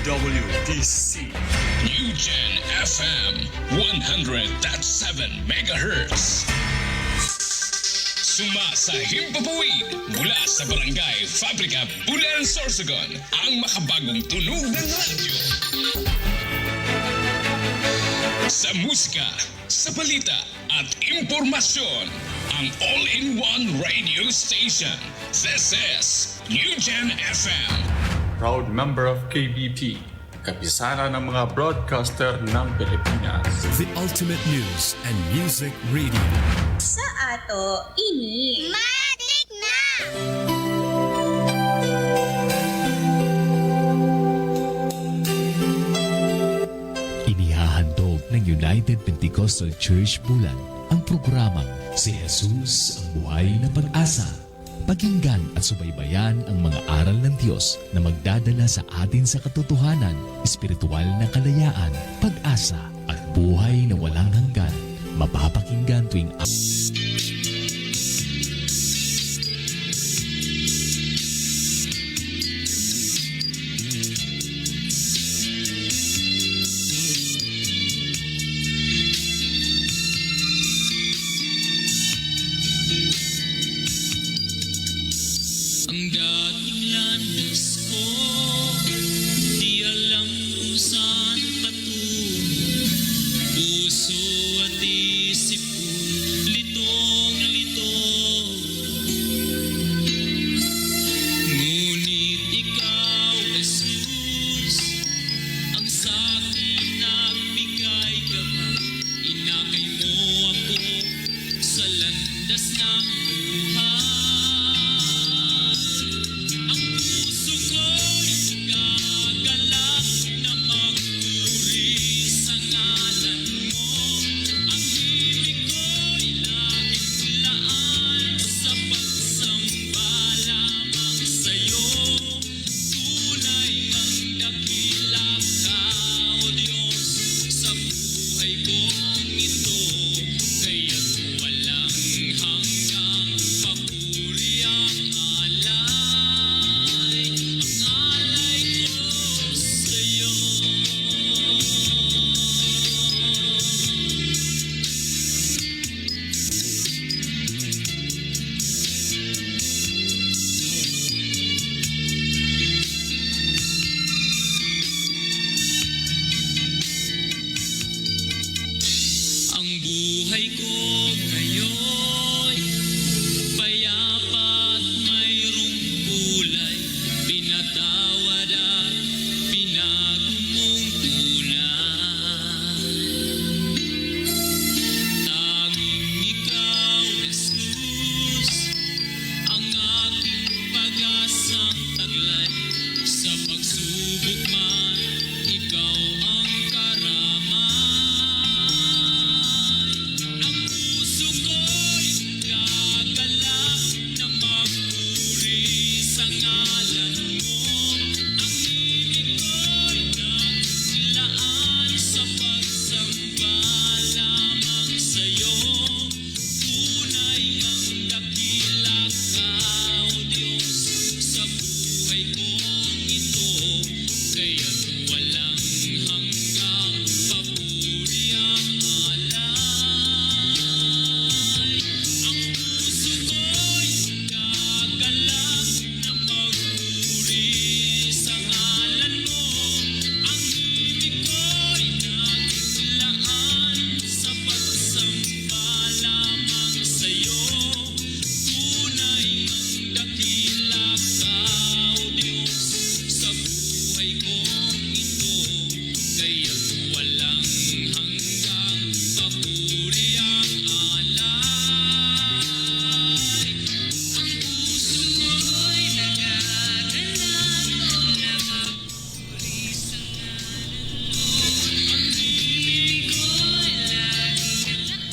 DWDC New Gen FM 100.7 MHz. Sumasa himpapawid mula sa Barangay Fabrika, Bulan, Sorsogon, ang makabagong tunog ng radyo. Sa musika, sa balita at impormasyon, ang all-in-one radio station. This is New Gen FM. Proud member of KBP, kapisana ng mga broadcaster ng Pilipinas. The ultimate news and music radio. Sa ato, ini. Matik na! Inihahandog ng United Pentecostal Church Bulan ang programang Si Jesus ang Buhay na Pag-asa. Pakinggan at subaybayan ang mga aral ng Diyos na magdadala sa atin sa katotohanan, espiritual na kalayaan, pag-asa at buhay na walang hanggan. Mapapakinggan tuwing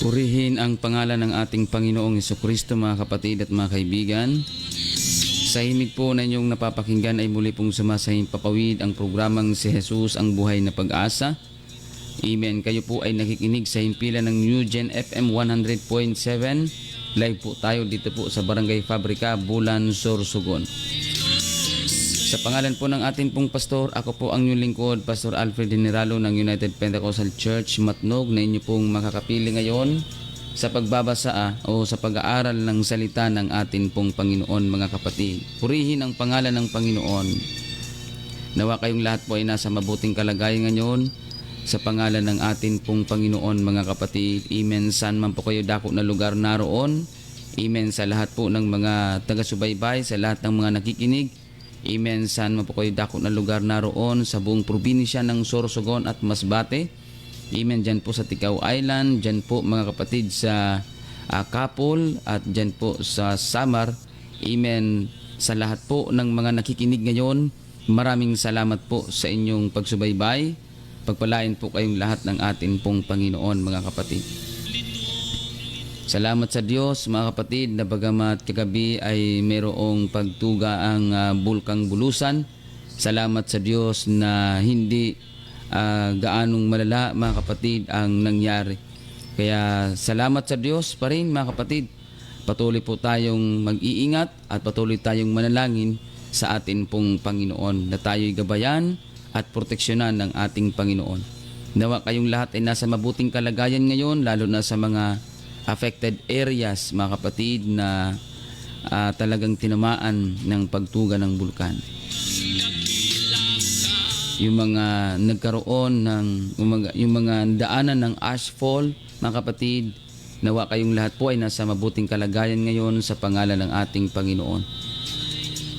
Purihin ang pangalan ng ating Panginoong Hesukristo, mga kapatid at mga kaibigan. Sa himig po na inyong napapakinggan ay muli pong sumasahimpapawid ang programang Si Jesus ang Buhay na Pag-asa. Amen. Kayo po ay nakikinig sa himpilan ng New Gen FM 100.7. Live po tayo dito po sa Barangay Fabrica, Bulan, Sorsogon. Sa pangalan po ng ating pong pastor, ako po ang inyong lingkod, Pastor Alfred Generalo ng United Pentecostal Church, Matnog, na inyo pong makakapili ngayon sa pagbabasa o sa pag-aaral ng salita ng ating pong Panginoon, mga kapatid. Purihin ang pangalan ng Panginoon. Nawa kayong lahat po ay nasa mabuting kalagayan ngayon sa pangalan ng ating pong Panginoon, mga kapatid. Amen. Saan man po kayo dako na lugar naroon. Amen. Sa lahat po ng mga taga-subaybay, sa lahat ng mga nakikinig. Amen. Saan man po kayo dako na lugar naroon sa buong probinsya ng Sorsogon at Masbate. Amen. Diyan po sa Ticao Island, diyan po mga kapatid sa Kapol at diyan po sa Samar. Amen. Sa lahat po ng mga nakikinig ngayon, maraming salamat po sa inyong pagsubaybay. Pagpalain po kayong lahat ng atin pong Panginoon, mga kapatid. Salamat sa Diyos, mga kapatid, na bagamat kagabi ay mayroong pagtuga ang bulkang Bulusan. Salamat sa Diyos na hindi gaanong malala, mga kapatid, ang nangyari. Kaya salamat sa Diyos pa rin, mga kapatid. Patuloy po tayong mag-iingat at patuloy tayong manalangin sa atin pong Panginoon na tayo'y gabayan at proteksyonan ng ating Panginoon. Nawa kayong lahat ay nasa mabuting kalagayan ngayon, lalo na sa mga affected areas, mga kapatid, na talagang tinamaan ng pagtuga ng bulkan. Yung mga nagkaroon ng yung mga daanan ng ashfall, mga kapatid, nawa kayong lahat po ay nasa mabuting kalagayan ngayon sa pangalan ng ating Panginoon.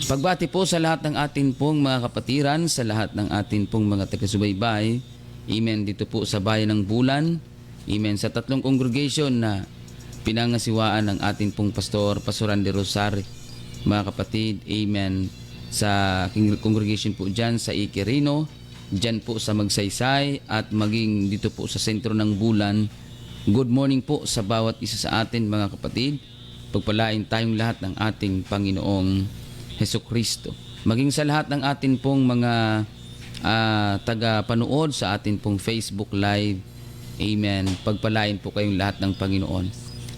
Pagbati po sa lahat ng atin pong mga kapatiran, sa lahat ng atin pong mga taga-subaybay. Amen. Dito po sa bayan ng Bulan. Amen. Sa tatlong congregation na pinangasiwaan ng atin pong pastor, Pastor Andy Rosari. Mga kapatid, amen. Sa congregation po dyan sa Iquirino, dyan po sa Magsaysay at maging dito po sa sentro ng Bulan. Good morning po sa bawat isa sa atin, mga kapatid. Pagpalain tayong lahat ng ating Panginoong Hesukristo. Maging sa lahat ng atin pong mga taga-panood sa atin pong Facebook Live. Amen. Pagpalain po kayong lahat ng Panginoon.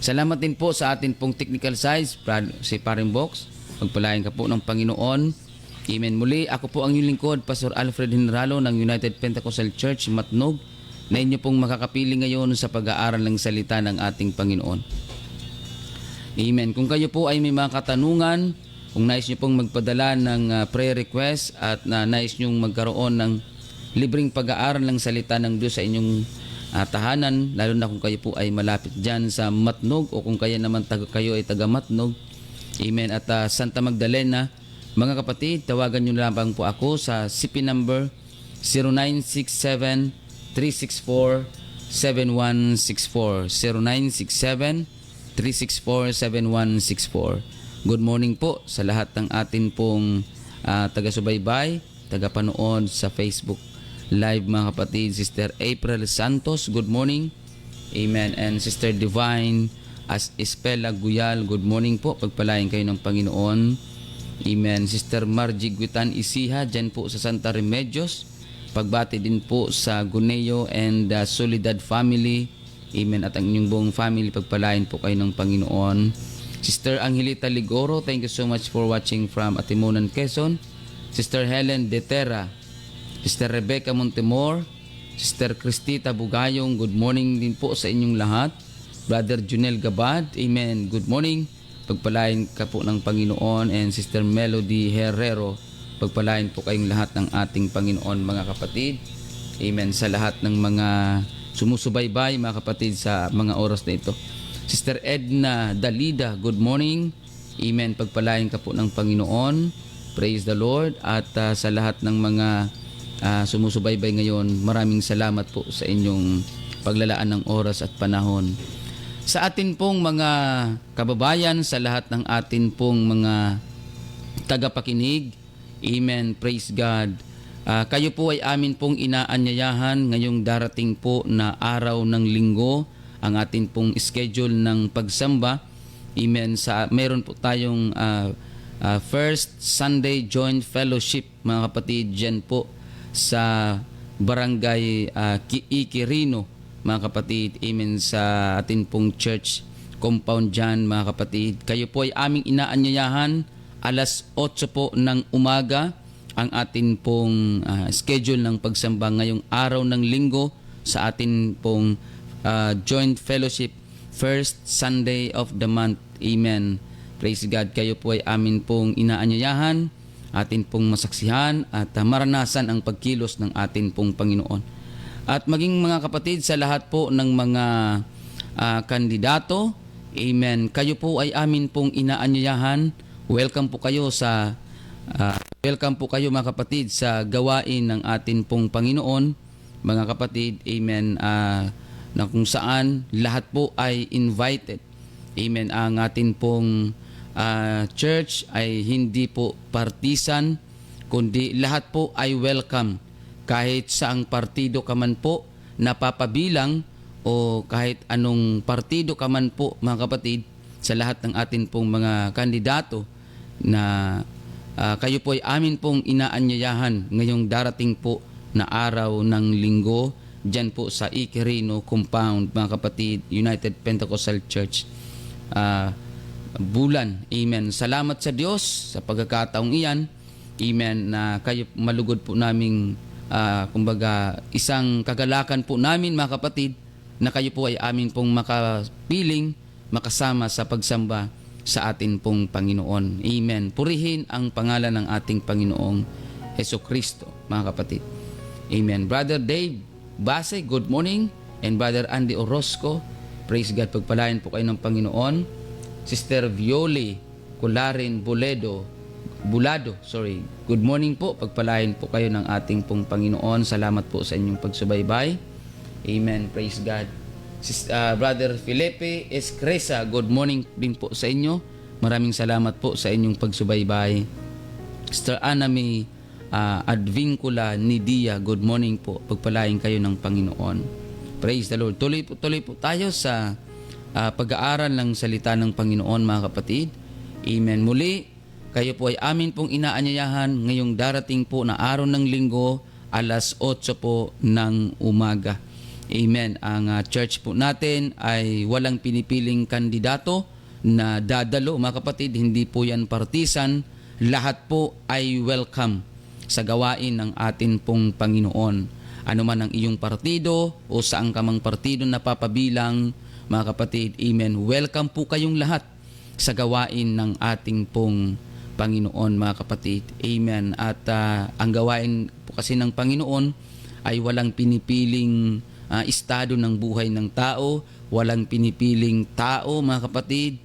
Salamat din po sa atin pong technical size, si Paring Box. Pagpalain ka po ng Panginoon. Amen. Muli, ako po ang inyong lingkod, Pastor Alfred Generalo ng United Pentecostal Church, Matnog, na inyo pong makakapili ngayon sa pag-aaral ng salita ng ating Panginoon. Amen. Kung kayo po ay may mga katanungan, kung nais nyo pong magpadala ng prayer request at nais nyong magkaroon ng libreng pag-aaral ng salita ng Diyos sa inyong tahanan, lalo na kung kayo po ay malapit dyan sa Matnog o kung kayo naman kayo ay taga Matnog. Amen. At Santa Magdalena, mga kapatid, tawagan nyo lamang po ako sa CP number 0967-364-7164. 0967-364-7164. Good morning po sa lahat ng atin pong taga-subaybay, taga-panood sa Facebook Live, mga kapatid. Sister April Santos, good morning. Amen. And Sister Divine Espela Guyal, good morning po. Pagpalain kayo ng Panginoon. Amen. Sister Margie Guitan Isiha, dyan po sa Santa Remedios. Pagbati din po sa Guneo and Solidad family. Amen. At ang inyong buong family, pagpalain po kayo ng Panginoon. Sister Angelita Ligoro, thank you so much for watching from Atimonan, Quezon. Sister Helen Detera, Sister Rebecca Montemor, Sister Cristita Bugayong, good morning din po sa inyong lahat. Brother Junel Gabad, amen, good morning. Pagpalain ka po ng Panginoon. And Sister Melody Herrero, pagpalain po kayong lahat ng ating Panginoon, mga kapatid. Amen. Sa lahat ng mga sumusubaybay, mga kapatid, sa mga oras na ito. Sister Edna Dalida, good morning. Amen. Pagpalain ka po ng Panginoon. Praise the Lord. At sa lahat ng mga sumusubaybay ngayon, maraming salamat po sa inyong paglalaan ng oras at panahon. Sa atin pong mga kababayan, sa lahat ng atin pong mga tagapakinig, amen, praise God. Kayo po ay amin pong inaanyayahan ngayong darating po na araw ng linggo, ang atin pong schedule ng pagsamba. Amen. Meron po tayong First Sunday Joint Fellowship, mga kapatid, dyan po sa Barangay Ikirino, mga kapatid. Amen. Sa atin pong church compound dyan, mga kapatid. Kayo po ay aming inaanyayahan. Alas 8 po ng umaga ang atin pong schedule ng pagsamba ngayong araw ng linggo sa atin pong joint fellowship first Sunday of the month. Amen. Praise God. Kayo po ay amin pong inaanyayahan, atin pong masaksihan at maranasan ang pagkilos ng atin pong Panginoon. At maging mga kapatid sa lahat po ng mga kandidato, amen, kayo po ay amin pong inaanyayahan. Welcome po kayo mga kapatid sa gawain ng atin pong Panginoon, mga kapatid, amen, na kung saan lahat po ay invited. Amen. Ang atin pong church ay hindi po partisan, kundi lahat po ay welcome. Kahit saang partido ka man po napapabilang o kahit anong partido ka man po, mga kapatid, sa lahat ng atin pong mga kandidato na kayo po ay amin pong inaanyayahan ngayong darating po na araw ng linggo dyan po sa Ikirino Compound, mga kapatid, United Pentecostal Church Bulan. Amen. Salamat sa Diyos sa pagkakataong iyan. Amen. Na kayo malugod po naming kumbaga isang kagalakan po namin, mga kapatid, na kayo po ay amin pong makapiling, makasama sa pagsamba sa atin pong Panginoon. Amen. Purihin ang pangalan ng ating Panginoong Hesukristo, mga kapatid. Amen. Brother Dave Base, good morning. And Brother Andy Orozco, praise God, pagpalain po kayo ng Panginoon. Sister Violi Cularin Bulado, good morning po, pagpalain po kayo ng ating pong Panginoon. Salamat po sa inyong pagsubaybay. Amen. Praise God. Brother Felipe Escresa, good morning din po sa inyo. Maraming salamat po sa inyong pagsubaybay. Sister Anami Advincula Nidia, good morning po. Pagpalain kayo ng Panginoon. Praise the Lord. Tuloy po tayo sa pag-aaral ng salita ng Panginoon, mga kapatid. Amen. Muli, kayo po ay amin pong inaanyayahan ngayong darating po na araw ng linggo, alas 8 po ng umaga. Amen. Ang church po natin ay walang pinipiling kandidato na dadalo, mga kapatid. Hindi po yan partisan. Lahat po ay welcome sa gawain ng atin pong Panginoon. Ano man ang iyong partido o saan ka mang partido na papabilang, mga kapatid, amen, welcome po kayong lahat sa gawain ng ating pong Panginoon, mga kapatid. Amen. At ang gawain po kasi ng Panginoon ay walang pinipiling estado ng buhay ng tao, walang pinipiling tao, mga kapatid.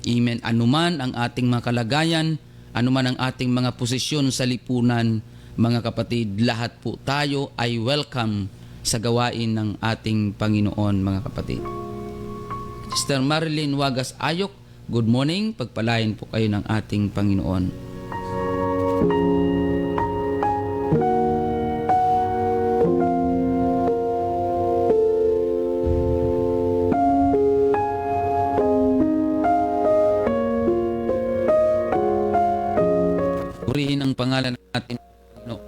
Amen. Anuman ang ating mga kalagayan, anuman ang ating mga posisyon sa lipunan, mga kapatid, lahat po tayo ay welcome sa gawain ng ating Panginoon, mga kapatid. Sister Marilyn Wagas Ayok, good morning. Pagpalain po kayo ng ating Panginoon. Purihin ang pangalan ng ating Panginoon.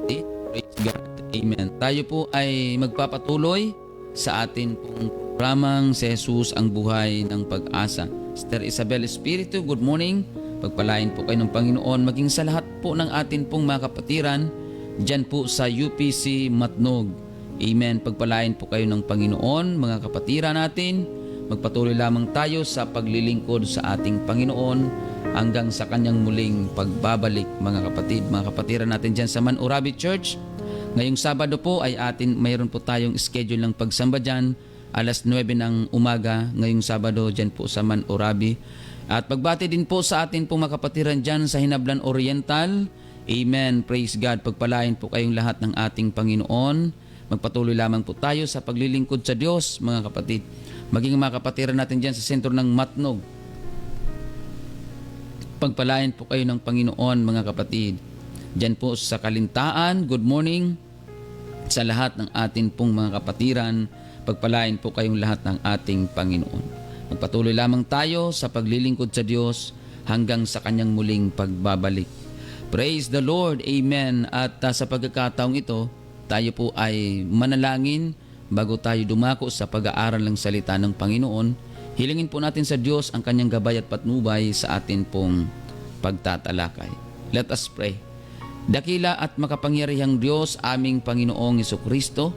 Praise God. Amen. Tayo po ay magpapatuloy sa atin pong programang si Jesus ang buhay ng pag-asa. Sister Isabel Espiritu, good morning. Pagpalain po kayo ng Panginoon maging sa lahat po ng atin pong mga kapatiran dyan po sa UPC Matnog. Amen. Pagpalain po kayo ng Panginoon, mga kapatiran natin. Magpatuloy lamang tayo sa paglilingkod sa ating Panginoon hanggang sa kanyang muling pagbabalik, mga kapatid. Mga kapatiran natin dyan sa Manurabi Church. Ngayong Sabado po ay mayroon po tayong schedule ng pagsamba dyan. Alas 9 ng umaga ngayong Sabado dyan po sa Manurabi. At pagbati din po sa atin pong mga kapatiran dyan sa Hinablan Oriental. Amen. Praise God. Pagpalain po kayong lahat ng ating Panginoon. Magpatuloy lamang po tayo sa paglilingkod sa Diyos, mga kapatid. Maging mga kapatiran natin dyan sa sentro ng Matnog. Pagpalain po kayo ng Panginoon, mga kapatid. Diyan po sa Kalintaan, good morning sa lahat ng atin pong mga kapatiran. Pagpalain po kayong lahat ng ating Panginoon. Magpatuloy lamang tayo sa paglilingkod sa Diyos hanggang sa kanyang muling pagbabalik. Praise the Lord. Amen. At sa pagkakataong ito, tayo po ay manalangin bago tayo dumako sa pag-aaral ng salita ng Panginoon. Hilingin po natin sa Diyos ang kanyang gabay at patnubay sa atin pong pagtatalakay. Let us pray. Dakila at makapangyarihang Diyos, aming Panginoong Jesucristo,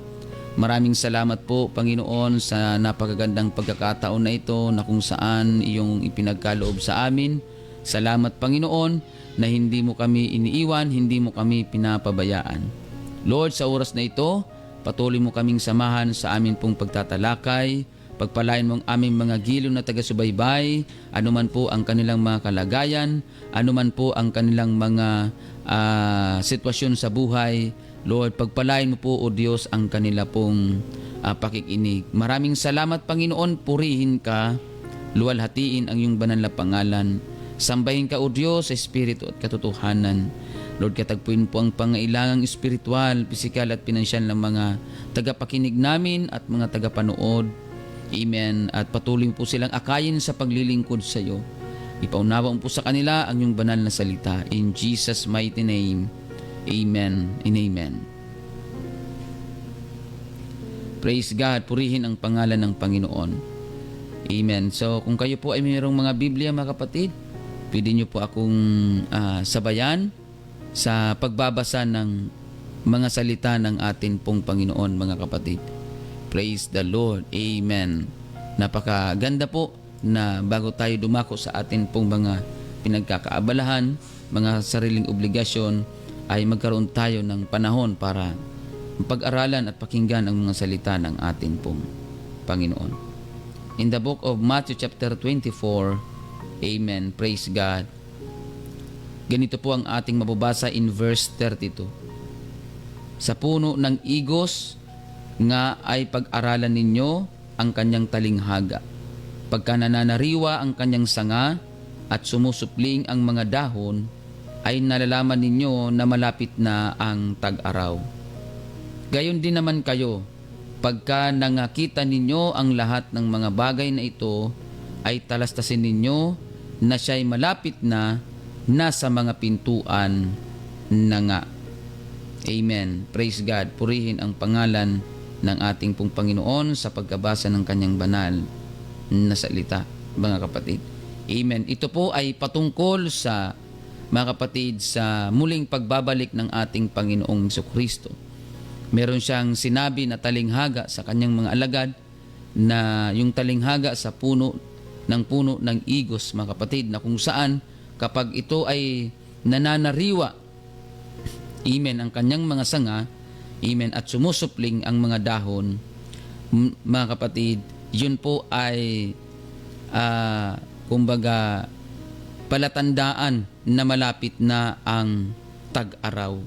maraming salamat po, Panginoon, sa napakagandang pagkakataon na ito na kung saan iyong ipinagkaloob sa amin. Salamat, Panginoon, na hindi mo kami iniiwan, hindi mo kami pinapabayaan. Lord, sa oras na ito, patuloy mo kaming samahan sa amin pong pagtatalakay. Pagpalain mo ang aming mga giliw na taga-subaybay, anuman po ang kanilang mga kalagayan, anuman po ang kanilang mga sitwasyon sa buhay. Lord, pagpalain mo po, O Diyos, ang kanila pong pakikinig. Maraming salamat, Panginoon, purihin ka, luwalhatiin ang iyong banal na pangalan. Sambahin ka, O Diyos, sa Espiritu at katotohanan. Lord, katagpuin po ang pangailangang espiritual, pisikal at pinansyal ng mga tagapakinig namin at mga tagapanood. Amen. At patuloy po silang akayin sa paglilingkod sa iyo. Ipaunawa po sa kanila ang iyong banal na salita. In Jesus' mighty name, amen and amen. Praise God. Purihin ang pangalan ng Panginoon. Amen. So, kung kayo po ay mayroong mga Biblia, mga kapatid, pwede niyo po akong sabayan sa pagbabasa ng mga salita ng atin pong Panginoon, mga kapatid. Praise the Lord. Amen. Napakaganda po na bago tayo dumako sa atin pong mga pinagkakaabalahan, mga sariling obligasyon, ay magkaroon tayo ng panahon para pag-aralan at pakinggan ang mga salita ng atin pong Panginoon. In the book of Matthew chapter 24, amen, praise God. Ganito po ang ating mababasa in verse 32. Sa puno ng igos nga ay pag-aralan ninyo ang kanyang talinghaga. Pagka nananariwa ang kanyang sanga at sumusupling ang mga dahon, ay nalalaman ninyo na malapit na ang tag-araw. Gayon din naman kayo, pagka nangakita ninyo ang lahat ng mga bagay na ito, ay talastasin ninyo na siya'y malapit na nasa mga pintuan na nga. Amen. Praise God. Purihin ang pangalan ng ating pong Panginoon sa pagkabasa ng kanyang banal na salita, mga kapatid. Amen. Ito po ay patungkol sa, mga kapatid, sa muling pagbabalik ng ating Panginoong Jesucristo. Meron siyang sinabi na talinghaga sa kanyang mga alagad, na yung talinghaga sa puno ng igos, mga kapatid, na kung saan kapag ito ay nananariwa, amen, ang kanyang mga sanga, amen, at sumusupling ang mga dahon, mga kapatid, yun po ay kumbaga palatandaan na malapit na ang tag-araw.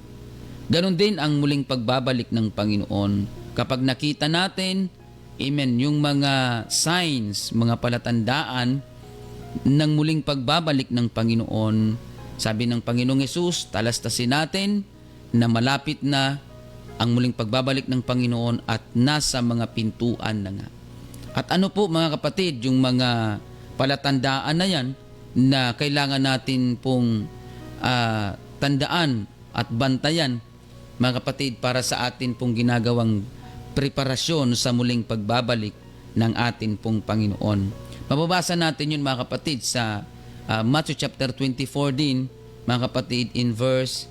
Ganon din ang muling pagbabalik ng Panginoon. Kapag nakita natin, amen, yung mga signs, mga palatandaan ng muling pagbabalik ng Panginoon, sabi ng Panginoong Hesus, talastasin natin na malapit na ang muling pagbabalik ng Panginoon at nasa mga pintuan na nga. At ano po, mga kapatid, yung mga palatandaan na yan na kailangan natin pong tandaan at bantayan, mga kapatid, para sa atin pong ginagawang preparasyon sa muling pagbabalik ng atin pong Panginoon. Mababasa natin yun, mga kapatid, sa Matthew chapter 24 din, mga kapatid, in verse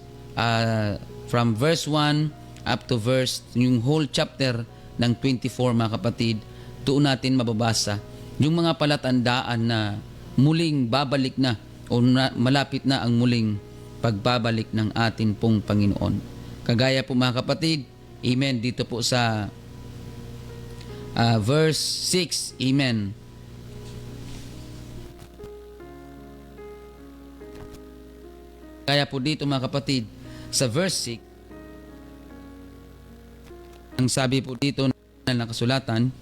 from verse 1 up to verse, yung whole chapter ng 24, mga kapatid, doon natin mababasa yung mga palatandaan na muling babalik na o malapit na ang muling pagbabalik ng atin pong Panginoon. Kagaya po, mga kapatid, amen, dito po sa verse 6, amen. Kaya po dito, mga kapatid, sa verse 6, ang sabi po dito na nakasulatan,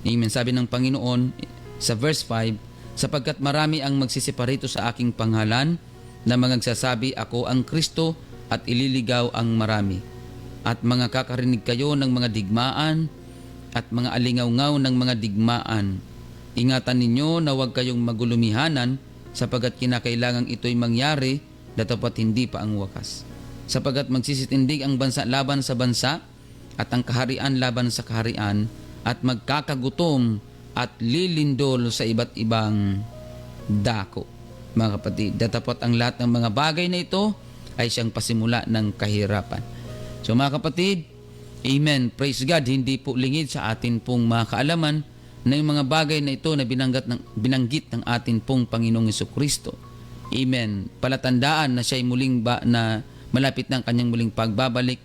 amen, sabi ng Panginoon sa verse 5, sapagkat marami ang magsisiparito sa aking pangalan na mga nagsasabi, ako ang Kristo, at ililigaw ang marami. At mga kakarinig kayo ng mga digmaan at mga alingaw-ngaw ng mga digmaan. Ingatan ninyo na huwag kayong magulumihanan, sapagkat kinakailangang ito'y mangyari, datapat hindi pa ang wakas. Sapagkat magsisitindig ang bansa laban sa bansa at ang kaharian laban sa kaharian at magkakagutom at lilindol sa iba't ibang dako. Mga kapatid, datapot ang lahat ng mga bagay na ito ay siyang pasimula ng kahirapan. So mga kapatid, amen, praise God, hindi po lingid sa atin pong mga kaalaman na yung mga bagay na ito na binanggit ng atin pong Panginoong Jesucristo. Amen. Palatandaan na siya ay na malapit ng kanyang muling pagbabalik.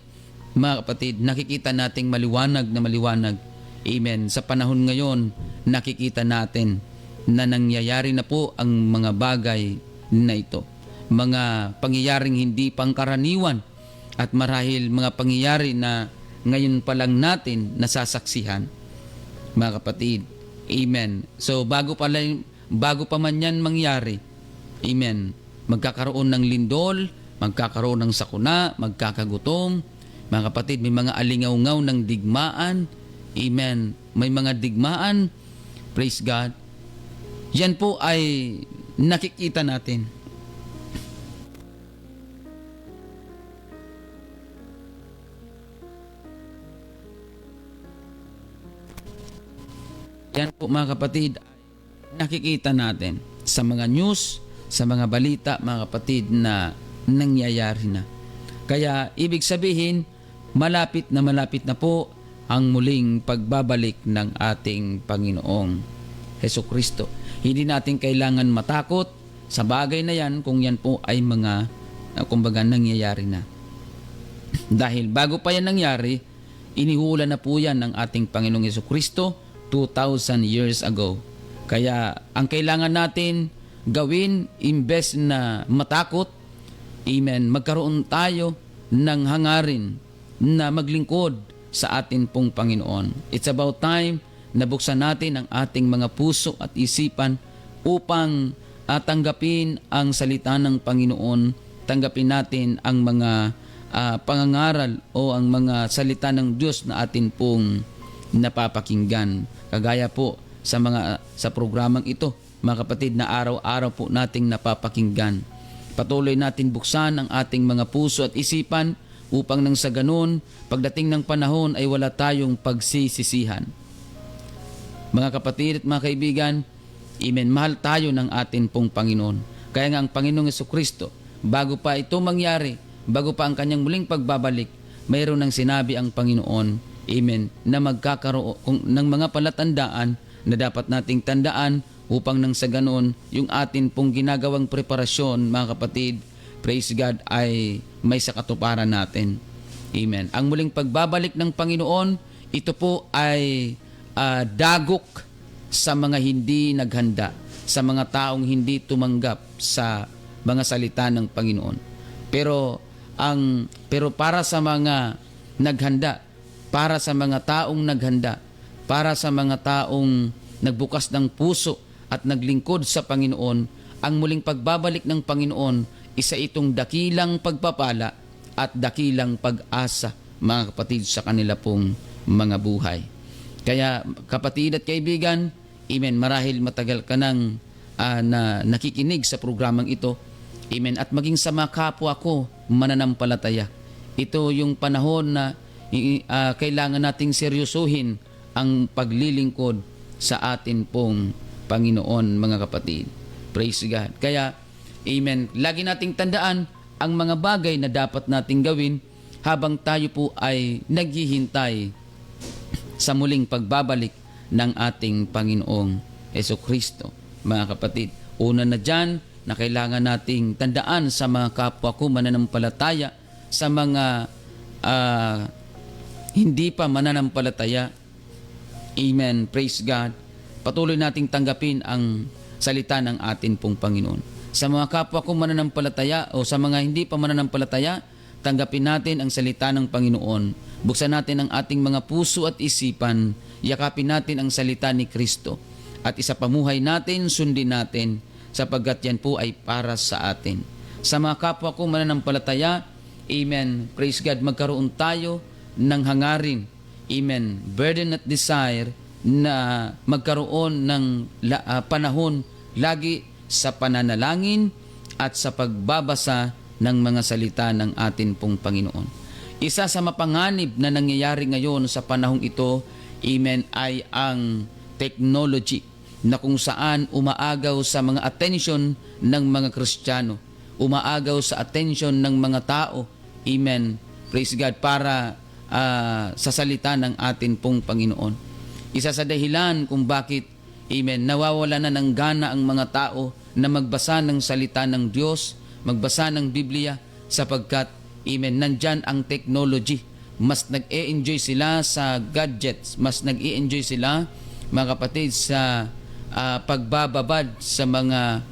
Mga kapatid, nakikita nating maliwanag na maliwanag. Amen. Sa panahon ngayon, nakikita natin na nangyayari na po ang mga bagay na ito. Mga pangyayaring hindi pangkaraniwan at marahil mga pangyayari na ngayon pa lang natin nasasaksihan. Mga kapatid, amen. So bago pa man yan mangyari, amen, magkakaroon ng lindol, magkakaroon ng sakuna, magkakagutom. Mga kapatid, may mga alingaw-ngaw ng digmaan. Amen. May mga digmaan. Praise God. Yan po ay nakikita natin. Yan po mga kapatid, nakikita natin sa mga news, sa mga balita, mga kapatid, na nangyayari na. Kaya ibig sabihin, malapit na po ang muling pagbabalik ng ating Panginoong Hesukristo. Hindi natin kailangan matakot sa bagay na yan kung yan po ay mga kumbaga nangyayari na. Dahil bago pa yan nangyari, inihula na po yan ng ating Panginoong Hesukristo 2,000 years ago. Kaya ang kailangan natin gawin, imbes na matakot, amen, magkaroon tayo ng hangarin na maglingkod sa atin pong Panginoon. It's about time na buksan natin ang ating mga puso at isipan upang tanggapin ang salita ng Panginoon, tanggapin natin ang mga pangangaral o ang mga salita ng Diyos na atin pong napapakinggan. Kagaya po sa programang ito, mga kapatid, na araw-araw po nating napapakinggan. Patuloy natin buksan ang ating mga puso at isipan upang nang sa ganun, pagdating ng panahon ay wala tayong pagsisisihan. Mga kapatid at mga kaibigan, amen, mahal tayo ng atin pong Panginoon. Kaya nga ang Panginoong Jesucristo, bago pa ito mangyari, bago pa ang kanyang muling pagbabalik, mayroon ng sinabi ang Panginoon, amen, na magkakaroon ng mga palatandaan na dapat nating tandaan upang nang sa ganoon, yung atin pong ginagawang preparasyon, mga kapatid, praise God, ay may sakatuparan natin. Amen. Ang muling pagbabalik ng Panginoon, ito po ay dagok sa mga hindi naghanda, sa mga taong hindi tumanggap sa mga salita ng Panginoon. Pero para sa mga naghanda, para sa mga taong naghanda, para sa mga taong nagbukas ng puso at naglingkod sa Panginoon, ang muling pagbabalik ng Panginoon, isa itong dakilang pagpapala at dakilang pag-asa, mga kapatid, sa kanila pong mga buhay. Kaya kapatid at kaibigan, amen, marahil matagal ka nang na nakikinig sa programang ito, amen, at maging sa mga kapwa ko mananampalataya. Ito yung panahon na kailangan nating seryosuhin ang paglilingkod sa atin pong Panginoon, mga kapatid. Praise God. Kaya, amen, lagi nating tandaan ang mga bagay na dapat nating gawin habang tayo po ay naghihintay sa muling pagbabalik ng ating Panginoong Jesucristo. Mga kapatid, una na dyan na kailangan nating tandaan sa mga kapwa ko mananampalataya, sa mga hindi pa mananampalataya. Amen. Praise God. Patuloy nating tanggapin ang salita ng atin pong Panginoon. Sa mga kapwa ko mananampalataya o sa mga hindi pa mananampalataya, tanggapin natin ang salita ng Panginoon. Buksan natin ang ating mga puso at isipan. Yakapin natin ang salita ni Kristo. At isapamuhay natin, sundin natin, sapagkat yan po ay para sa atin. Sa mga kapwa ko mananampalataya, amen, praise God, magkaroon tayo ng hangarin, amen, burden at desire na magkaroon ng panahon lagi sa pananalangin at sa pagbabasa ng mga salita ng atin pong Panginoon. Isa sa mapanganib na nangyayari ngayon sa panahong ito, amen, ay ang technology na kung saan umaagaw sa mga attention ng mga Kristiyano, umaagaw sa attention ng mga tao, amen, praise God, para sa salita ng atin pong Panginoon. Isa sa dahilan kung bakit, amen, nawawala na ng gana ang mga tao na magbasa ng salita ng Diyos, magbasa ng Biblia, sapagkat, amen, nandyan ang technology. Mas nag-e-enjoy sila sa gadgets, mas nag-e-enjoy sila, mga kapatid, sa pagbababad sa mga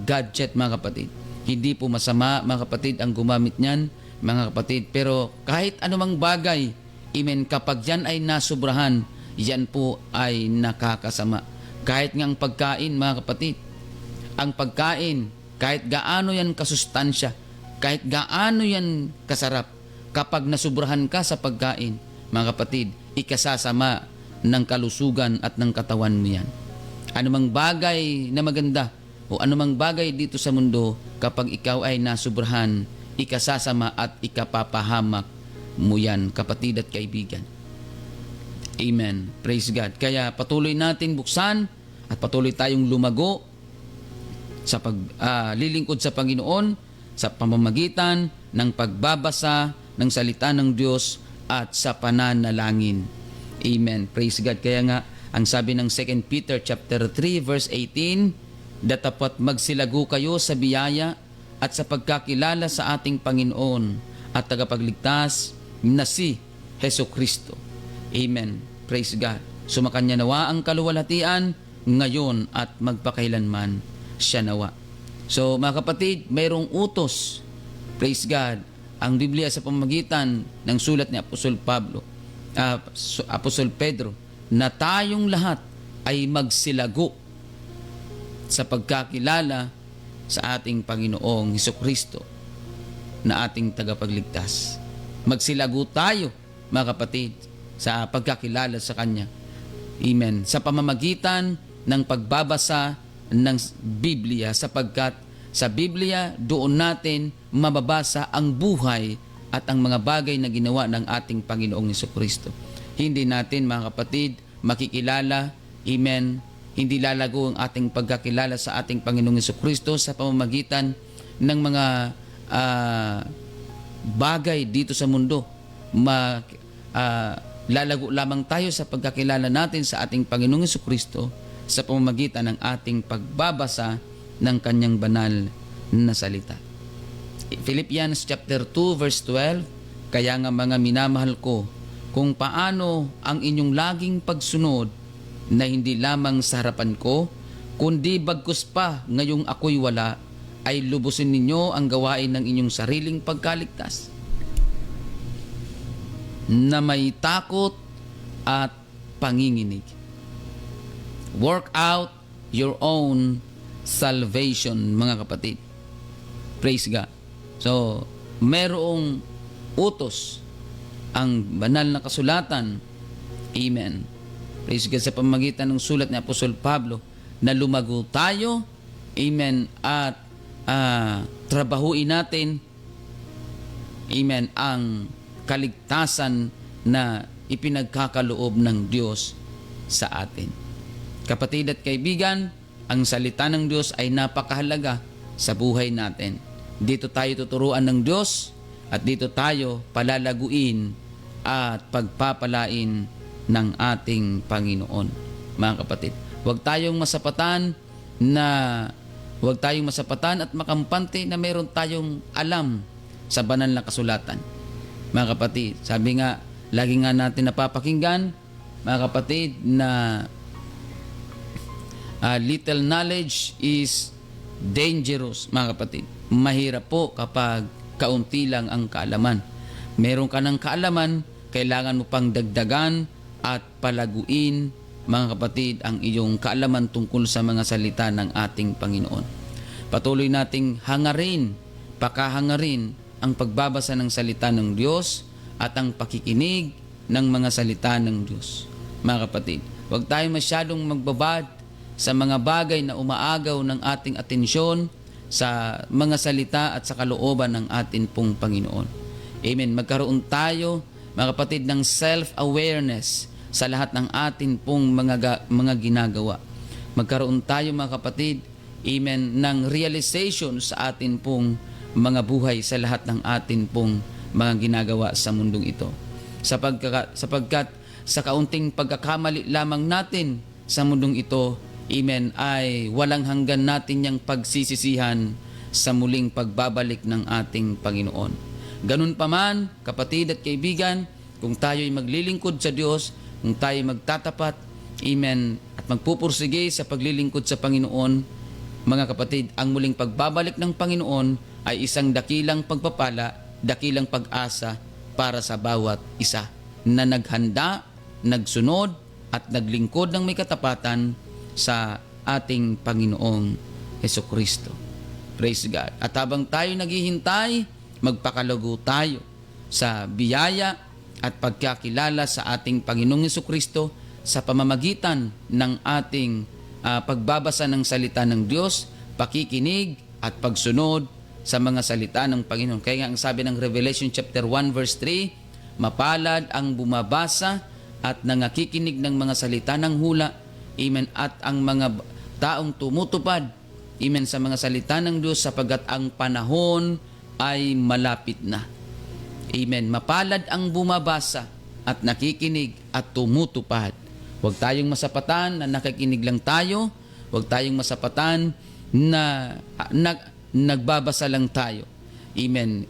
gadget, mga kapatid. Hindi po masama, mga kapatid, ang gumamit niyan, mga kapatid. Pero kahit anumang bagay, amen, kapag yan ay nasubrahan, yan po ay nakakasama. Kahit nga ang pagkain, mga kapatid, ang pagkain, kahit gaano yan kasustansya, kahit gaano yan kasarap, kapag nasubrahan ka sa pagkain, mga kapatid, ikasasama ng kalusugan at ng katawan mo yan. Anumang bagay na maganda o anumang bagay dito sa mundo, kapag ikaw ay nasubrahan, ikasasama at ikapapahamak mo yan, kapatid at kaibigan. Amen. Praise God. Kaya patuloy natin buksan at patuloy tayong lumago sa paglilingkod sa Panginoon sa pamamagitan ng pagbabasa ng salita ng Diyos at sa pananalangin. Amen. Praise God. Kaya nga, ang sabi ng 2 Peter chapter 3 verse 18, datapat magsilago kayo sa biyaya at sa pagkakilala sa ating Panginoon at tagapagligtas na si Jesucristo. Amen. Praise God. Sumakanya nawa ang kaluwalhatian ngayon at magpakailanman siya nawa. So mga kapatid, mayroong utos, praise God, ang Biblia sa pamamagitan ng sulat ni Apostol Pedro, na tayong lahat ay magsilago sa pagkakilala sa ating Panginoong Hesukristo na ating tagapagligtas. Magsilago tayo, mga kapatid, sa pagkakilala sa Kanya. Amen. Sa pamamagitan ng pagbabasa ng Biblia, sapagkat sa Biblia doon natin mababasa ang buhay at ang mga bagay na ginawa ng ating Panginoong Hesukristo. Hindi natin, mga kapatid, makikilala, amen, hindi lalago ang ating pagkakilala sa ating Panginoong Hesukristo sa pamamagitan ng mga bagay dito sa mundo. Lalago lamang tayo sa pagkakilala natin sa ating Panginoong Hesukristo sa pamamagitan ng ating pagbabasa ng Kanyang banal na salita. Philippians chapter 2 verse 12, kaya nga mga minamahal ko, kung paano ang inyong laging pagsunod na hindi lamang sa harapan ko, kundi bagkus pa ngayong ako'y wala, ay lubusin ninyo ang gawain ng inyong sariling pagkaligtas na may takot at panginginig. Work out your own salvation, mga kapatid. Praise God. So, merong utos ang banal na kasulatan. Amen. Praise God, sa pamamagitan ng sulat ni Apostol Pablo na lumago tayo. Amen. At trabahuin natin. Amen. Ang kaligtasan na ipinagkakaloob ng Diyos sa atin. Kapatid at kaibigan, ang salita ng Diyos ay napakahalaga sa buhay natin. Dito tayo tuturuan ng Diyos at dito tayo palalaguin at pagpapalain ng ating Panginoon. Mga kapatid, huwag tayong masapatan at makampante na meron tayong alam sa banal na kasulatan. Mga kapatid, sabi nga, lagi nga natin napapakinggan, mga kapatid, na little knowledge is dangerous, mga kapatid. Mahirap po kapag kaunti lang ang kaalaman. Meron ka ng kaalaman, kailangan mo pang dagdagan at palaguin, mga kapatid, ang iyong kaalaman tungkol sa mga salita ng ating Panginoon. Patuloy nating pakahangarin ang pagbabasa ng salita ng Diyos at ang pakikinig ng mga salita ng Diyos. Mga kapatid, huwag tayo masyadong magbabad sa mga bagay na umaagaw ng ating atensyon sa mga salita at sa kalooban ng ating pong Panginoon. Amen. Magkaroon tayo, mga kapatid, ng self-awareness sa lahat ng atin pong mga ginagawa. Magkaroon tayo, mga kapatid, amen, ng realization sa atin pong mga buhay sa lahat ng atin pong mga ginagawa sa mundong ito. Sapagkat sa kaunting pagkakamali lamang natin sa mundong ito, amen, ay walang hanggan natin yung pagsisisihan sa muling pagbabalik ng ating Panginoon. Ganun pa man, kapatid at kaibigan, kung tayo'y maglilingkod sa Diyos, kung tayo'y magtatapat, amen, at magpupursige sa paglilingkod sa Panginoon, mga kapatid, ang muling pagbabalik ng Panginoon ay isang dakilang pagpapala, dakilang pag-asa para sa bawat isa na naghanda, nagsunod, at naglingkod ng may katapatan sa ating Panginoong Hesukristo. Praise God. At habang tayo naghihintay, magpakalago tayo sa biyaya at pagkakilala sa ating Panginoong Hesukristo sa pamamagitan ng ating pagbabasa ng salita ng Diyos, pakikinig at pagsunod sa mga salita ng Panginoon. Kaya nga ang sabi ng Revelation chapter 1 verse 3, mapalad ang bumabasa at nangakikinig ng mga salita ng hula, amen, at ang mga taong tumutupad, amen, sa mga salita ng Diyos sapagkat ang panahon ay malapit na. Amen. Mapalad ang bumabasa at nakikinig at tumutupad. Huwag tayong masapatan na nakikinig lang tayo. Huwag tayong masapatan na nagbabasa lang tayo. Amen.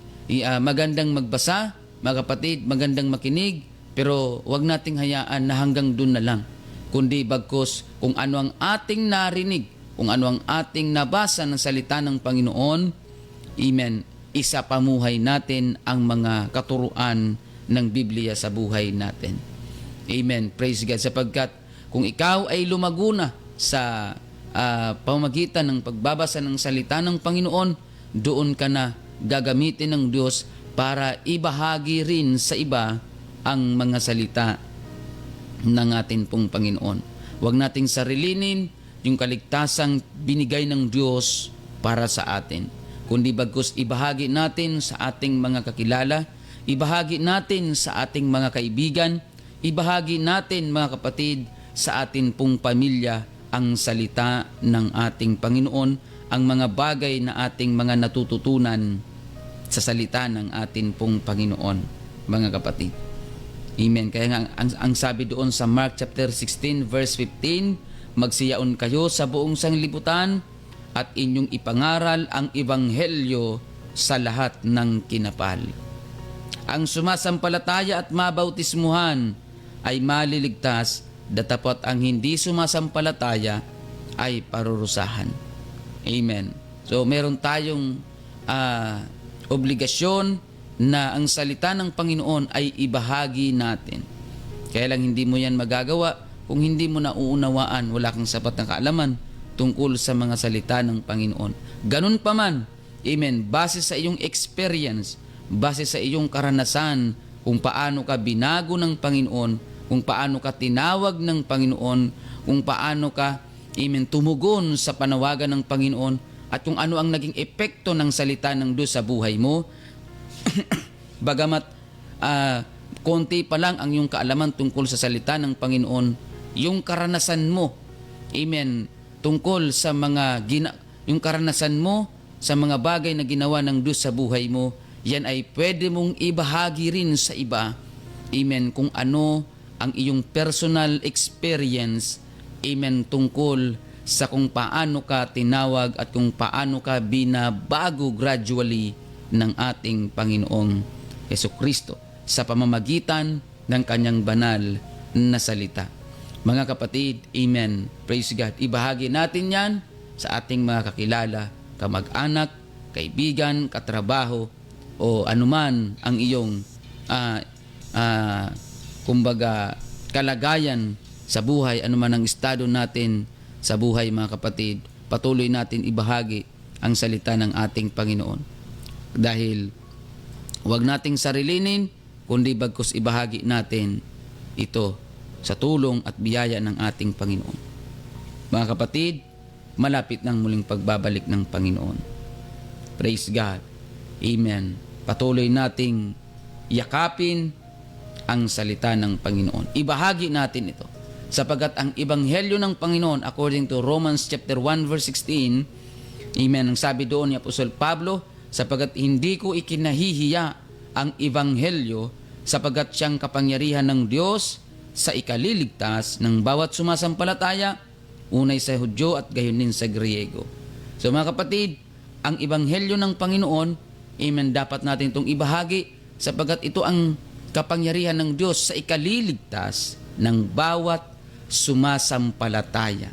Magandang magbasa, mga kapatid, magandang makinig, pero huwag nating hayaan na hanggang dun na lang. Kundi bagkus kung ano ang ating narinig, kung ano ang ating nabasa ng salita ng Panginoon, amen, isa pamuhay natin ang mga katuruan ng Biblia sa buhay natin. Amen. Praise God. Sapagkat kung ikaw ay lumago na sa pamamagitan ng pagbabasa ng salita ng Panginoon, doon ka na gagamitin ng Diyos para ibahagi rin sa iba ang mga salita ng atin pong Panginoon. Huwag nating sarilinin yung kaligtasang binigay ng Diyos para sa atin, kundi bagkus ibahagi natin sa ating mga kakilala, ibahagi natin sa ating mga kaibigan, ibahagi natin, mga kapatid, sa atin pong pamilya ang salita ng ating Panginoon, ang mga bagay na ating mga natututunan sa salita ng ating pong Panginoon, mga kapatid. Amen. Kaya nga ang sabi doon sa Mark chapter 16 verse 15, magsiyaon kayo sa buong sanglibutan at inyong ipangaral ang ebanghelyo sa lahat ng kinapal. Ang sumasampalataya at mabautismuhan ay maliligtas, datapot ang hindi sumasampalataya ay parurusahan. Amen. So meron tayong obligasyon na ang salita ng Panginoon ay ibahagi natin. Kaya lang hindi mo yan magagawa kung hindi mo nauunawaan, wala kang sapat na kaalaman tungkol sa mga salita ng Panginoon. Ganun pa man, amen, base sa iyong experience, base sa iyong karanasan, kung paano ka binago ng Panginoon, kung paano ka tinawag ng Panginoon, kung paano ka, amen, tumugon sa panawagan ng Panginoon, at kung ano ang naging epekto ng salita ng Diyos sa buhay mo, bagamat konti pa lang ang iyong kaalaman tungkol sa salita ng Panginoon, yung karanasan mo, amen, tungkol sa yung karanasan mo sa mga bagay na ginawa ng Diyos sa buhay mo, yan ay pwede mong ibahagi rin sa iba, amen, kung ano ang iyong personal experience, amen, tungkol sa kung paano ka tinawag at kung paano ka binabago gradually ng ating Panginoong Hesukristo sa pamamagitan ng kanyang banal na salita. Mga kapatid, amen, praise God, ibahagi natin yan sa ating mga kakilala, kamag-anak, kaibigan, katrabaho, o anuman ang iyong kumbaga kalagayan sa buhay, anuman ang estado natin sa buhay, mga kapatid, patuloy natin ibahagi ang salita ng ating Panginoon. Dahil huwag nating sarilinin, kundi bagkus ibahagi natin ito sa tulong at biyaya ng ating Panginoon. Mga kapatid, malapit ng muling pagbabalik ng Panginoon. Praise God. Amen. Patuloy nating yakapin ang salita ng Panginoon. Ibahagi natin ito. Sapagat ang ebanghelyo ng Panginoon, according to Romans chapter 1 verse 16, amen, ang sabi doon ni Apostol Pablo, sapagat hindi ko ikinahihiya ang ebanghelyo, sapagat siyang kapangyarihan ng Diyos sa ikaliligtas ng bawat sumasampalataya, unay sa Hudyo at gayon din sa Griego. So mga kapatid, ang ebanghelyo ng Panginoon, amen, dapat natin itong ibahagi, sapagat ito ang kapangyarihan ng Diyos sa ikaliligtas ng bawat sumasampalataya.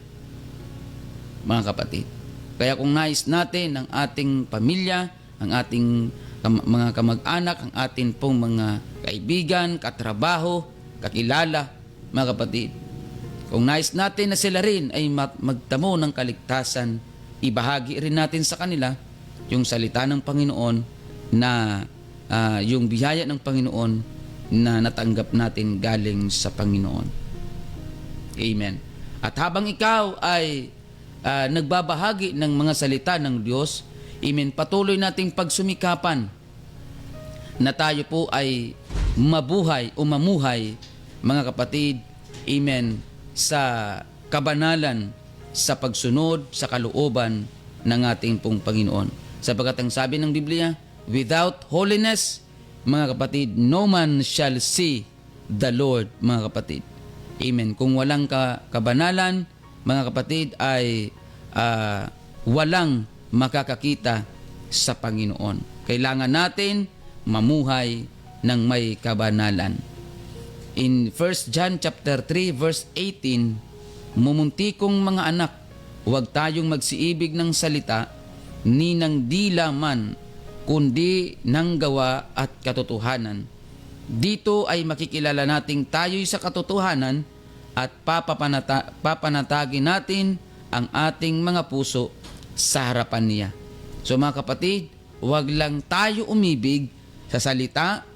Mga kapatid, kaya kung nais natin ang ating pamilya, ang ating mga kamag-anak, ang ating pong mga kaibigan, katrabaho, kakilala, mga kapatid, kung nais natin na sila rin ay magtamo ng kaligtasan, ibahagi rin natin sa kanila yung salita ng Panginoon na yung biyaya ng Panginoon na natanggap natin galing sa Panginoon. Amen. At habang ikaw ay nagbabahagi ng mga salita ng Diyos, amen, patuloy nating pagsumikapan na tayo po ay mabuhay o mamuhay, mga kapatid, amen, sa kabanalan, sa pagsunod, sa kalooban ng ating pong Panginoon. Sapagat ang sabi ng Biblia, without holiness, mga kapatid, no man shall see the Lord, mga kapatid. Amen. Kung walang kabanalan, mga kapatid, ay walang makakakita sa Panginoon. Kailangan natin mamuhay ng may kabanalan. In 1 John chapter 3 verse 18, mumuntikong mga anak, huwag tayong magsiibig ng salita, ni ng dila man, kundi ng gawa at katotohanan. Dito ay makikilala nating tayo'y sa katotohanan at papanatagin natin ang ating mga puso sa harapan niya. So mga kapatid, huwag lang tayo umibig sa salita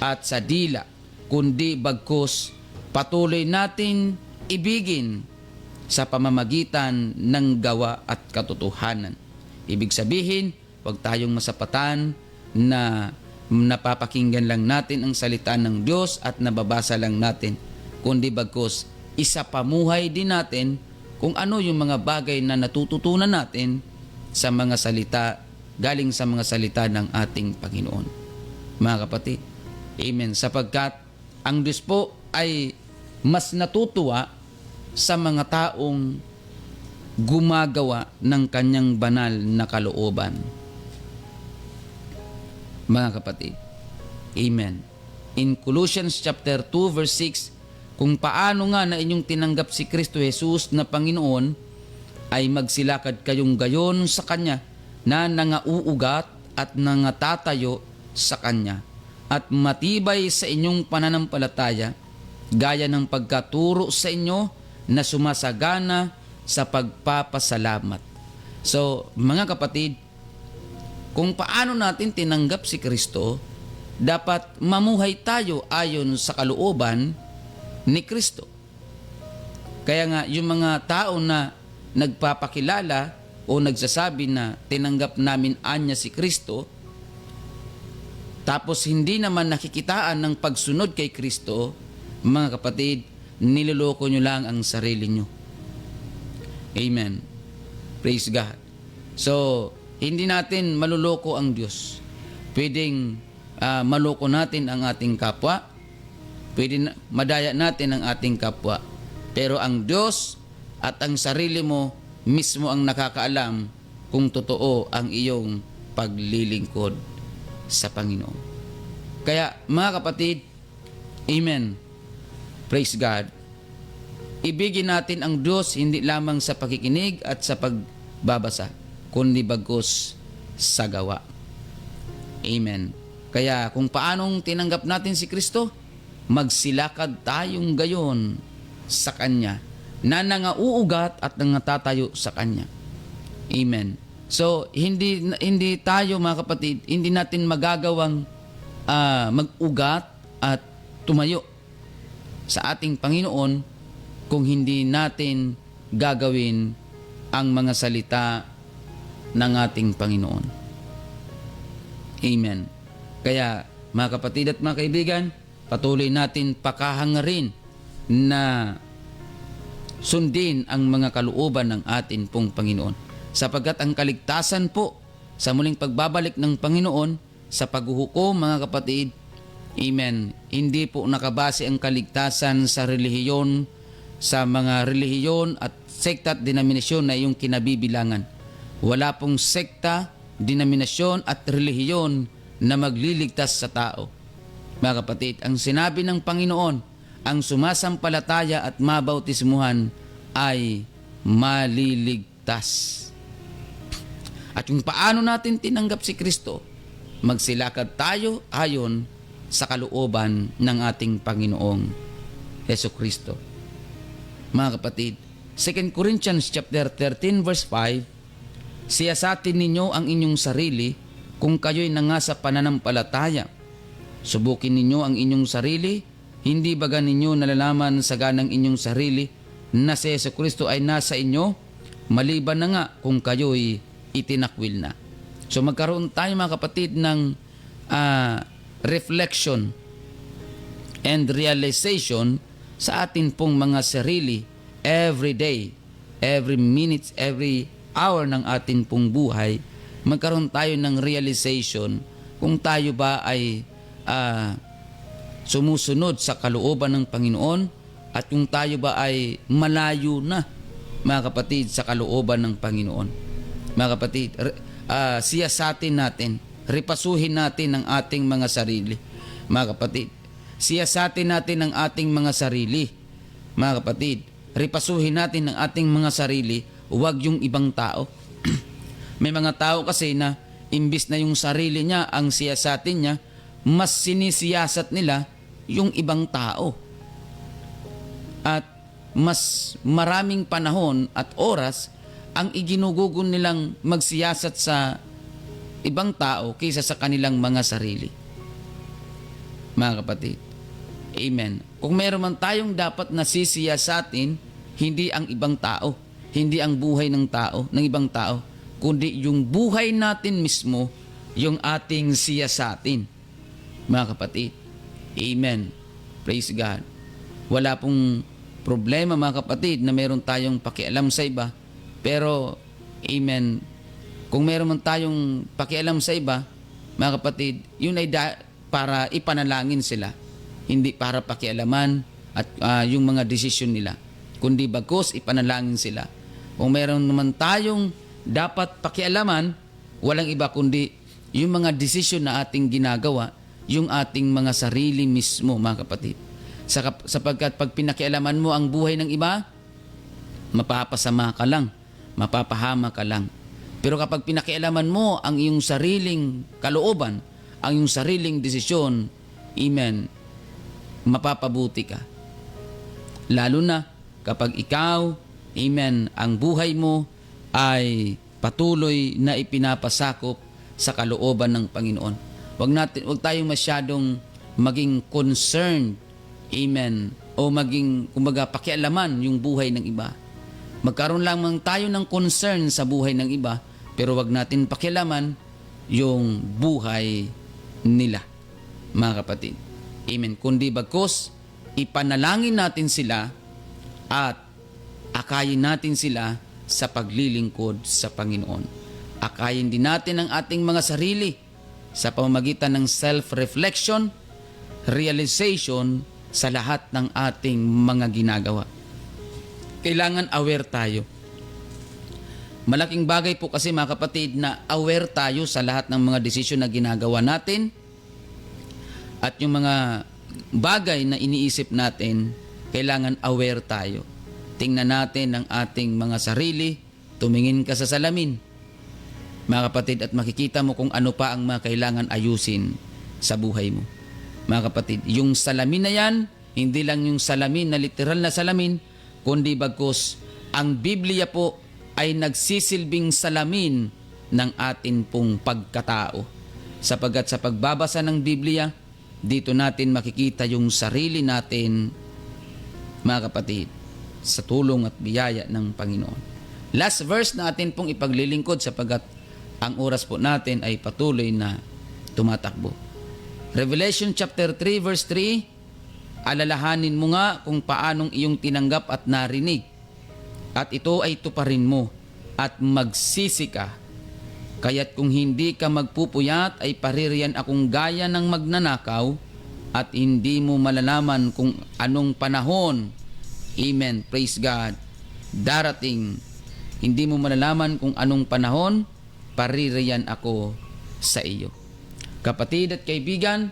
at sa dila, kundi bagkus patuloy natin ibigin sa pamamagitan ng gawa at katotohanan. Ibig sabihin, huwag tayong masapatan na napapakinggan lang natin ang salita ng Diyos at nababasa lang natin, kundi bagkus isapamuhay din natin kung ano yung mga bagay na natututunan natin sa mga salita, galing sa mga salita ng ating Panginoon. Mga kapatid, amen, sapagkat ang Diyos po ay mas natutuwa sa mga taong gumagawa ng kanyang banal na kalooban. Mga kapatid, amen. In Colossians chapter 2 verse 6, kung paano nga na inyong tinanggap si Kristo Jesus na Panginoon, ay magsilakad kayong gayon sa Kanya na nangauugat at nangatatayo sa Kanya at matibay sa inyong pananampalataya gaya ng pagkaturo sa inyo na sumasagana sa pagpapasalamat. So, mga kapatid, kung paano natin tinanggap si Kristo, dapat mamuhay tayo ayon sa kalooban ni Kristo. Kaya nga, yung mga tao na nagpapakilala o nagsasabi na tinanggap namin anya si Kristo, tapos hindi naman nakikitaan ng pagsunod kay Kristo, mga kapatid, niloloko nyo lang ang sarili nyo. Amen. Praise God. So, hindi natin maluloko ang Diyos. Pwedeng maloko natin ang ating kapwa. Pwede madaya natin ang ating kapwa. Pero ang Diyos at ang sarili mo mismo ang nakakaalam kung totoo ang iyong paglilingkod sa Panginoon. Kaya mga kapatid, amen, praise God, ibigin natin ang Diyos hindi lamang sa pakikinig at sa pagbabasa, kundi bagkus sa gawa. Amen. Kaya kung paanong tinanggap natin si Kristo, magsilakad tayong gayon sa Kanya na nangauugat at nangatatayo sa Kanya. Amen. So, hindi tayo mga kapatid, hindi natin magagawang mag-ugat at tumayo sa ating Panginoon kung hindi natin gagawin ang mga salita ng ating Panginoon. Amen. Kaya mga kapatid at mga kaibigan, patuloy natin pakahangarin na sundin ang mga kalooban ng atin pong Panginoon. Sapagkat ang kaligtasan po sa muling pagbabalik ng Panginoon sa paghuhukom, mga kapatid, amen, hindi po nakabase ang kaligtasan sa relihiyon, sa mga relihiyon at sekta at denominasyon na iyong kinabibilangan. Wala pong sekta, denominasyon at relihiyon na magliligtas sa tao. Mga kapatid, ang sinabi ng Panginoon, ang sumasampalataya at mabautismuhan ay maliligtas. At yung paano natin tinanggap si Kristo, magsilakad tayo ayon sa kalooban ng ating Panginoong Hesukristo. Mga kapatid, 2 Corinthians chapter 13 verse 5, siyasatin ninyo ang inyong sarili kung kayo'y nangasa pananampalataya. Subukin ninyo ang inyong sarili, hindi baga ninyo nalalaman sa ganang inyong sarili na si Hesukristo ay nasa inyo, maliban na nga kung kayo'y itinakwil na. So magkaroon tayo, mga kapatid, ng reflection and realization sa atin pong mga sarili every day, every minute, every hour ng atin pong buhay. Magkaroon tayo ng realization kung tayo ba ay sumusunod sa kalooban ng Panginoon at kung tayo ba ay malayo na, mga kapatid, sa kalooban ng Panginoon. Mga kapatid, siyasatin natin, ripasuhin natin ang ating mga sarili. Mga kapatid, siyasatin natin ang ating mga sarili. Mga kapatid, ripasuhin natin ang ating mga sarili, huwag yung ibang tao. May mga tao kasi na imbis na yung sarili niya ang siyasatin niya, mas sinisiyasat nila yung ibang tao. At mas maraming panahon at oras ang iginugugon nilang magsiyasat sa ibang tao kaysa sa kanilang mga sarili. Mga kapatid, amen. Kung meron man tayong dapat nasisiyasatin, hindi ang ibang tao, hindi ang buhay ng tao, ng ibang tao, kundi yung buhay natin mismo, yung ating siyasatin. Mga kapatid, amen. Praise God. Wala pong problema, mga kapatid, na meron tayong pakialam sa iba. Pero, amen, kung meron man tayong pakialam sa iba, mga kapatid, yun ay para ipanalangin sila. Hindi para pakialaman at yung mga desisyon nila, kundi bagkus ipanalangin sila. Kung meron naman tayong dapat pakialaman, walang iba kundi yung mga desisyon na ating ginagawa, yung ating mga sarili mismo, mga kapatid. Sapagkat pag pinakialaman mo ang buhay ng iba, mapapasama ka lang, mapapahama ka lang. Pero kapag pinakialaman mo ang iyong sariling kalooban, ang iyong sariling desisyon, amen, mapapabuti ka. Lalo na kapag ikaw, amen, ang buhay mo ay patuloy na ipinapasakop sa kalooban ng Panginoon. Huwag tayong masyadong maging concerned, amen, o maging, kumbaga, pakialaman yung buhay ng iba. Magkaroon lamang tayo ng concern sa buhay ng iba, pero wag natin pakialaman yung buhay nila, mga kapatid. Amen. Kundi bagkus, ipanalangin natin sila at akayin natin sila sa paglilingkod sa Panginoon. Akayin din natin ang ating mga sarili sa pamamagitan ng self-reflection, realization sa lahat ng ating mga ginagawa. Kailangan aware tayo. Malaking bagay po kasi, mga kapatid, na aware tayo sa lahat ng mga desisyon na ginagawa natin at yung mga bagay na iniisip natin, kailangan aware tayo. Tingnan natin ang ating mga sarili, tumingin ka sa salamin, mga kapatid, at makikita mo kung ano pa ang mga kailangan ayusin sa buhay mo. Mga kapatid, yung salamin na yan, hindi lang yung salamin na literal na salamin, kundi bagkus ang Biblia po ay nagsisilbing salamin ng atin pong pagkatao. Sapagkat sa pagbabasa ng Biblia, dito natin makikita yung sarili natin, mga kapatid, sa tulong at biyaya ng Panginoon. Last verse na atin pong ipaglilingkod sapagkat ang oras po natin ay patuloy na tumatakbo. Revelation chapter 3 verse 3, alalahanin mo nga kung paanong iyong tinanggap at narinig, at ito ay tuparin mo at magsisi ka. Kaya't kung hindi ka magpupuyat ay paririyan akong gaya ng magnanakaw at hindi mo malalaman kung anong panahon. Amen. Praise God. Darating. Hindi mo malalaman kung anong panahon, paririyan ako sa iyo. Kapatid at kaibigan,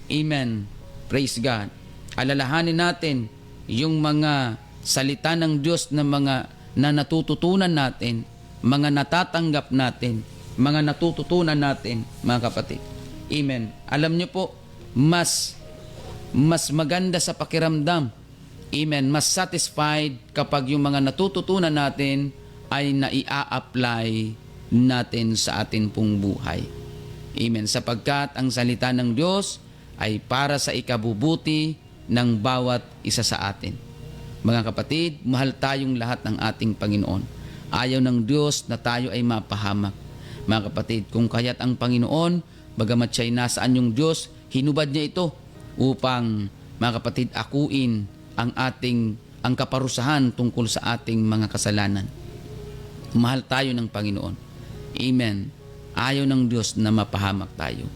amen. Praise God. Alalahanin natin yung mga salita ng Diyos na mga na natututunan natin, mga natatanggap natin, mga natututunan natin, mga kapatid. Amen. Alam niyo po, mas maganda sa pakiramdam. Amen. Mas satisfied kapag yung mga natututunan natin ay naia-apply natin sa atin pong buhay. Amen. Sapagkat ang salita ng Diyos ay para sa ikabubuti ng bawat isa sa atin. Mga kapatid, mahal tayong lahat ng ating Panginoon. Ayaw ng Diyos na tayo ay mapahamak. Mga kapatid, kung kaya't ang Panginoon, bagamat siya'y nasaan yung Diyos, hinubad niya ito upang, mga kapatid, akuin ang kaparusahan tungkol sa ating mga kasalanan. Mahal tayo ng Panginoon. Amen. Ayaw ng Diyos na mapahamak tayo.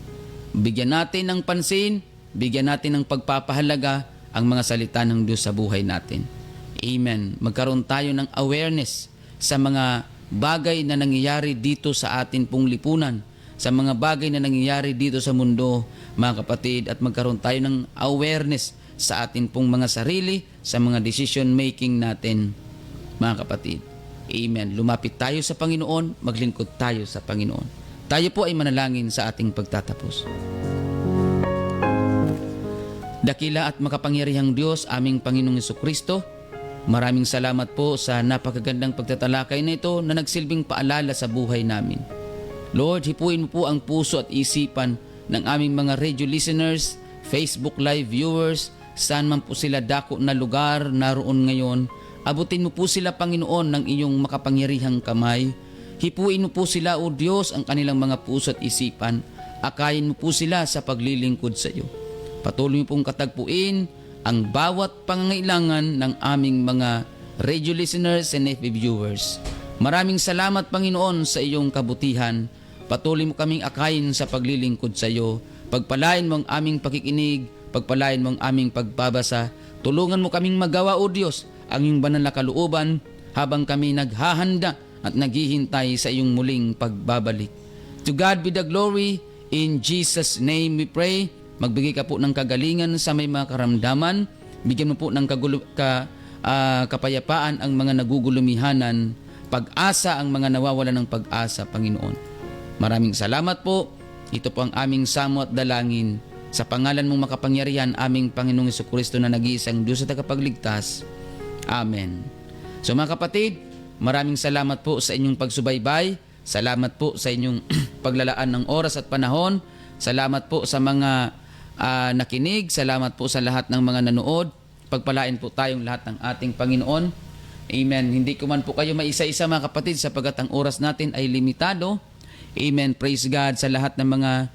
Bigyan natin ng pansin, bigyan natin ng pagpapahalaga ang mga salita ng Diyos sa buhay natin. Amen. Magkaroon tayo ng awareness sa mga bagay na nangyayari dito sa atin pong lipunan, sa mga bagay na nangyayari dito sa mundo, mga kapatid, at magkaroon tayo ng awareness sa atin pong mga sarili, sa mga decision making natin, mga kapatid. Amen. Lumapit tayo sa Panginoon, maglingkod tayo sa Panginoon. Tayo po ay manalangin sa ating pagtatapos. Dakila at makapangyarihang Diyos, aming Panginoong Jesucristo, maraming salamat po sa napakagandang pagtatalakay na ito na nagsilbing paalala sa buhay namin. Lord, hipuin mo po ang puso at isipan ng aming mga radio listeners, Facebook Live viewers, saan man po sila dako na lugar naroon ngayon. Abutin mo po sila, Panginoon, ng iyong makapangyarihang kamay. Hipuin mo po sila, O Diyos, ang kanilang mga puso at isipan. Akayin mo po sila sa paglilingkod sa iyo. Patuloy mo pong katagpuin ang bawat pangangailangan ng aming mga radio listeners and FB viewers. Maraming salamat, Panginoon, sa iyong kabutihan. Patuloy mo kaming akayin sa paglilingkod sa iyo. Pagpalain mo ang aming pakikinig, pagpalain mo ang aming pagbabasa. Tulungan mo kaming magawa, O Diyos, ang iyong banal na kalooban habang kami naghahanda at naghihintay sa iyong muling pagbabalik. To God be the glory. In Jesus' name we pray. Magbigay ka po ng kagalingan sa may mga karamdaman. Bigyan mo po ng kapayapaan ang mga nagugulumihanan. Pag-asa ang mga nawawalan ng pag-asa, Panginoon. Maraming salamat po. Ito po ang aming samo at dalangin. Sa pangalan mong makapangyarihan, aming Panginoong Jesucristo na nag-iisang Diyos at tagapagligtas. Amen. So mga kapatid, maraming salamat po sa inyong pagsubaybay. Salamat po sa inyong paglalaan ng oras at panahon. Salamat po sa mga nakinig. Salamat po sa lahat ng mga nanood. Pagpalain po tayong lahat ng ating Panginoon. Amen. Hindi ko man po kayo maisa-isa, mga kapatid, sapagkat ang oras natin ay limitado. Amen. Praise God sa lahat ng mga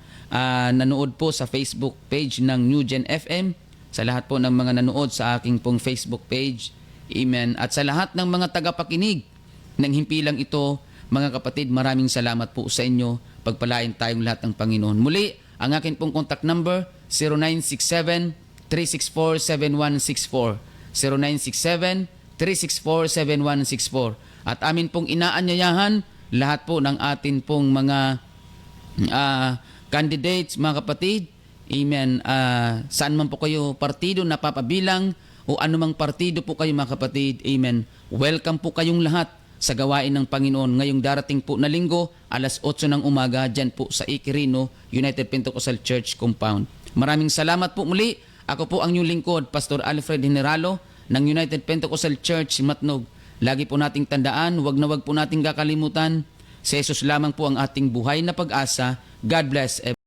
nanood po sa Facebook page ng New Gen FM. Sa lahat po ng mga nanood sa aking pong Facebook page. Amen. At sa lahat ng mga tagapakinig ng himpilang ito, mga kapatid, maraming salamat po sa inyo. Pagpalain tayong lahat ng Panginoon. Muli, ang akin pong contact number, 0967-364-7164. 0967-364-7164. At amin pong inaanyayahan lahat po ng atin pong mga candidates, mga kapatid. Amen. Saan man po kayo partido napapabilang o anumang partido po kayo, mga kapatid. Amen. Welcome po kayong lahat sa gawain ng Panginoon ngayong darating po na linggo, alas 8 ng umaga, dyan po sa Ikirino United Pentecostal Church Compound. Maraming salamat po muli. Ako po ang inyong lingkod, Pastor Alfred Generalo ng United Pentecostal Church Matnog. Lagi po nating tandaan, wag na wag po nating kakalimutan, si Jesus lamang po ang ating buhay na pag-asa. God bless everyone.